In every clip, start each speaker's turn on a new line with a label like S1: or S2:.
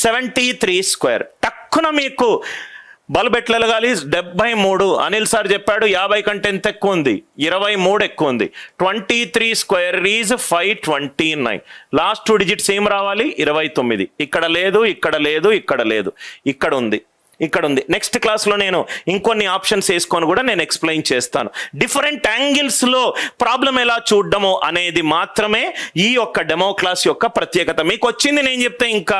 S1: 73 square. టక్కున మీకు bulb ఎట్లా వెలగాలి? 73. అనిల్ సార్ చెప్పాడు 50 కంటే ఎంత ఎక్కువ ఉంది? 23 ఎక్కువ ఉంది. 23 స్క్వేర్ ఈజ్ 529. లాస్ట్ 2 డిజిట్స్ ఏం రావాలి? 29. ఇక్కడ లేదు, ఇక్కడ లేదు, ఇక్కడ లేదు, ఇక్కడ ఉంది, ఇక్కడ ఉంది. నెక్స్ట్ క్లాస్లో నేను ఇంకొన్ని ఆప్షన్స్ వేసుకొని కూడా నేను ఎక్స్ప్లెయిన్ చేస్తాను. డిఫరెంట్ యాంగిల్స్లో ప్రాబ్లం ఎలా చూడడము అనేది మాత్రమే ఈ యొక్క డెమో క్లాస్ యొక్క ప్రత్యేకత. మీకు వచ్చింది నేను చెప్తే ఇంకా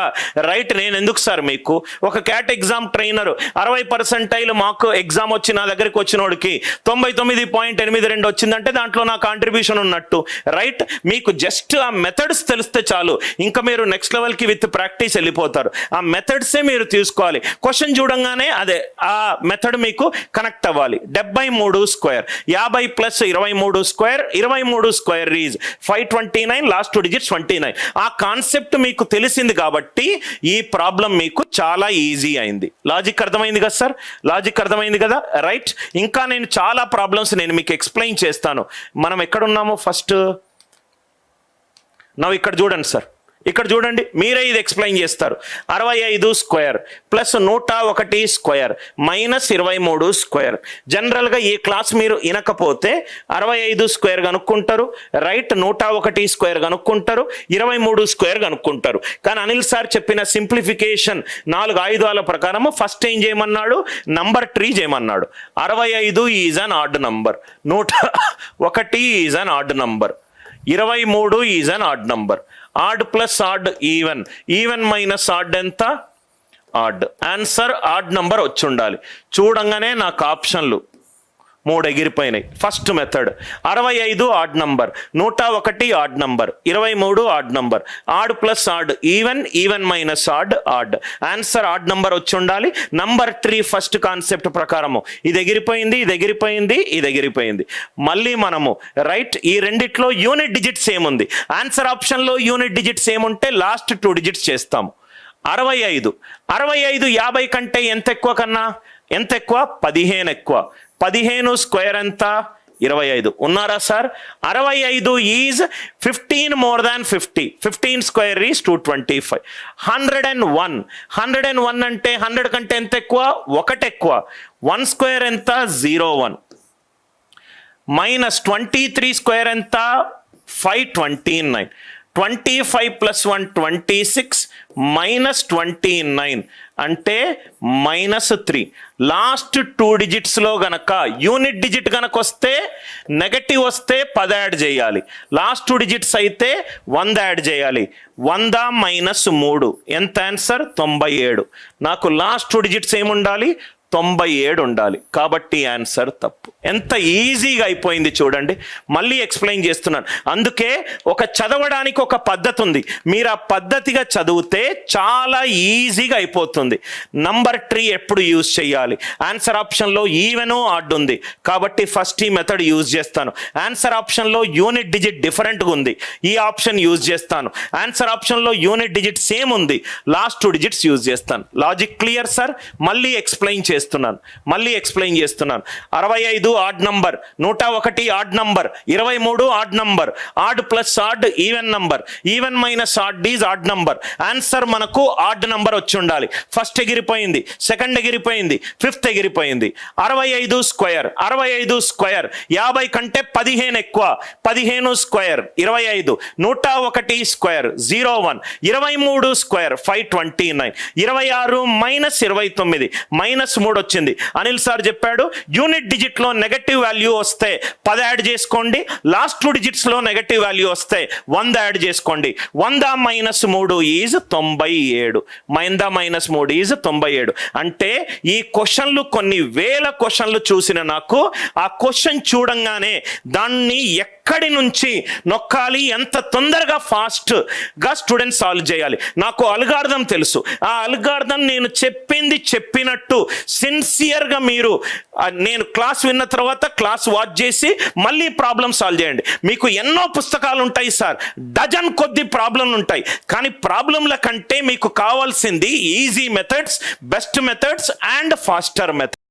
S1: రైట్, నేను ఎందుకు సార్ మీకు ఒక క్యాట్ ఎగ్జామ్ ట్రైనర్ 60% మాకు ఎగ్జామ్ వచ్చి నా దగ్గరికి వచ్చినోడికి 99.82 వచ్చిందంటే దాంట్లో నా కాంట్రిబ్యూషన్ ఉన్నట్టు రైట్. మీకు జస్ట్ ఆ మెథడ్స్ తెలిస్తే చాలు, ఇంకా మీరు నెక్స్ట్ లెవెల్కి విత్ ప్రాక్టీస్ వెళ్ళిపోతారు. ఆ మెథడ్సే మీరు తీసుకోవాలి. క్వశ్చన్ చూడంగానే అదే ఆ మెథడ్ మీకు కనెక్ట్ అవ్వాలి. 73 square 50 plus 23 square, 23 square is 529. Last 2 digits 29. ఆ కాన్సెప్ట్ మీకు తెలిసింది కాబట్టి ఈ ప్రాబ్లం మీకు చాలా ఈజీ అయింది. లాజిక్ అర్థమైంది కదా సార్? లాజిక్ అర్థమైంది కదా రైట్. ఇంకా నేను చాలా ప్రాబ్లమ్స్ నేను మీకు ఎక్స్ప్లెయిన్ చేస్తాను. మనం ఎక్కడున్నామో ఫస్ట్ నవ్వు ఇక్కడ చూడండి సార్, ఇక్కడ చూడండి, మీరే ఇది ఎక్స్ప్లెయిన్ చేస్తారు. 65 square plus 101 square minus 23 square. జనరల్గా ఈ క్లాస్ మీరు వినకపోతే 65 స్క్వేర్ కనుక్కుంటారు రైట్, 101 స్క్వేర్ కనుక్కుంటారు, 23 స్క్వేర్ కనుక్కుంటారు. కానీ అనిల్ సార్ చెప్పిన సింప్లిఫికేషన్ 4 ఆయుధాల ప్రకారము ఫస్ట్ ఏం చేయమన్నాడు? నంబర్ ట్రీ చేయమన్నాడు. 65 is an odd number, 101 is an odd number, 23 is an odd number. Odd plus odd even, even minus odd ఎంత? ఆడ్. ఆన్సర్ ఆడ్ నంబర్ వచ్చి ఉండాలి. చూడంగానే నాకు ఆప్షన్లు 3 ఎగిరిపోయినాయి. First method 65 odd number, 101 odd number, 23 odd number. Odd plus odd even, even minus odd odd. Answer odd number వచ్చి ఉండాలి. Number tree first concept ప్రకారము ఇది ఎగిరిపోయింది, ఇది ఎగిరిపోయింది, ఇది ఎగిరిపోయింది. మళ్ళీ మనము రైట్ ఈ రెండిట్లో యూనిట్ డిజిట్స్ ఏముంది? ఆన్సర్ ఆప్షన్లో యూనిట్ డిజిట్స్ ఏముంటే లాస్ట్ 2 డిజిట్స్ చేస్తాము. 65 50 కంటే ఎంత ఎక్కువ కన్నా? ఎంత ఎక్కువ? 15 ఎక్కువ. 15 స్క్వేర్ ఎంత? 25. ఉన్నారా sir? 65 is 15 more than 50. 15 square is 225. 101 101 అంటే 100 కంటే ఎంత ఎక్కువ? 1 ఎక్కువ. 1 స్క్వేర్ ఎంత? 01. మైనస్ 23 స్క్వేర్ ఎంత? 529. 25 ప్లస్ 1 26 మైనస్ 29 అంటే -3. లాస్ట్ 2 డిజిట్స్లో గనక యూనిట్ డిజిట్ కనుక వస్తే నెగటివ్ వస్తే 10 యాడ్ చేయాలి. లాస్ట్ 2 డిజిట్స్ అయితే 100 యాడ్ చేయాలి. 100 మైనస్ 3 ఎంత? ఆన్సర్ 97. నాకు లాస్ట్ 2 డిజిట్స్ ఏముండాలి? 97 ఉండాలి. కాబట్టి ఆన్సర్ తప్పు. ఎంత ఈజీగా అయిపోయింది చూడండి. మళ్ళీ ఎక్స్ప్లెయిన్ చేస్తున్నాను. అందుకే ఒక చదవడానికి ఒక పద్ధతి ఉంది. మీరు ఆ పద్ధతిగా చదివితే చాలా ఈజీగా అయిపోతుంది. నంబర్ ట్రీ ఎప్పుడు యూజ్ చేయాలి? ఆన్సర్ ఆప్షన్లో ఈవెన్ ఆడ్ ఉంది కాబట్టి ఫస్ట్ ఈ మెథడ్ యూజ్ చేస్తాను. ఆన్సర్ ఆప్షన్లో యూనిట్ డిజిట్ డిఫరెంట్గా ఉంది, ఈ ఆప్షన్ యూజ్ చేస్తాను. ఆన్సర్ ఆప్షన్లో యూనిట్ డిజిట్ సేమ్ ఉంది, లాస్ట్ 2 డిజిట్స్ యూజ్ చేస్తాను. Logic clear sir? మళ్ళీ ఎక్స్ప్లెయిన్ చేస్తున్నాను. 65 odd number, 101 odd number, 23 odd number. Odd plus odd even number, even minus add is odd number. Answer మనకు add number వచ్చి ఉండాలి. First ఎగిరిపోయింది, second ఎగిరిపోయింది, fifth ఎగిరిపోయింది. 65 స్క్వేర్ 50 కంటే 15 ఎక్కువ. 15 square 25. 101 square 01. 23 square 529. 26 minus 29 minus 3 వచ్చింది. అనిల్ సార్ చెప్పాడు యూనిట్ డిజిట్ లో నెగటివ్ వాల్యూ వస్తే 10 యాడ్ చేసుకోండి. లాస్ట్ 2 డిజిట్స్ లో నెగటివ్ వాల్యూ వస్తే 100 యాడ్ చేసుకోండి. 100 మైనస్ 3 ఈజ్ 97. 100 minus 3 is 97. అంటే ఈ క్వశ్చన్లు కొన్ని వేల క్వశ్చన్లు చూసిన నాకు ఆ క్వశ్చన్ చూడంగానే దాన్ని ఎక్కడి నుంచి నొక్కాలి, ఎంత తొందరగా ఫాస్ట్గా స్టూడెంట్ సాల్వ్ చేయాలి. నాకు అల్గారిథం తెలుసు. ఆ అల్గారిథం నేను చెప్పింది చెప్పినట్టు సిన్సియర్గా మీరు నేను క్లాస్ విన్న తర్వాత క్లాస్ వాచ్ చేసి మళ్ళీ ప్రాబ్లం సాల్వ్ చేయండి. మీకు ఎన్నో పుస్తకాలు ఉంటాయి సార్, డజన్ కొద్ది ప్రాబ్లంలు ఉంటాయి. కానీ ప్రాబ్లంల కంటే మీకు కావాల్సింది easy methods, best methods and faster methods.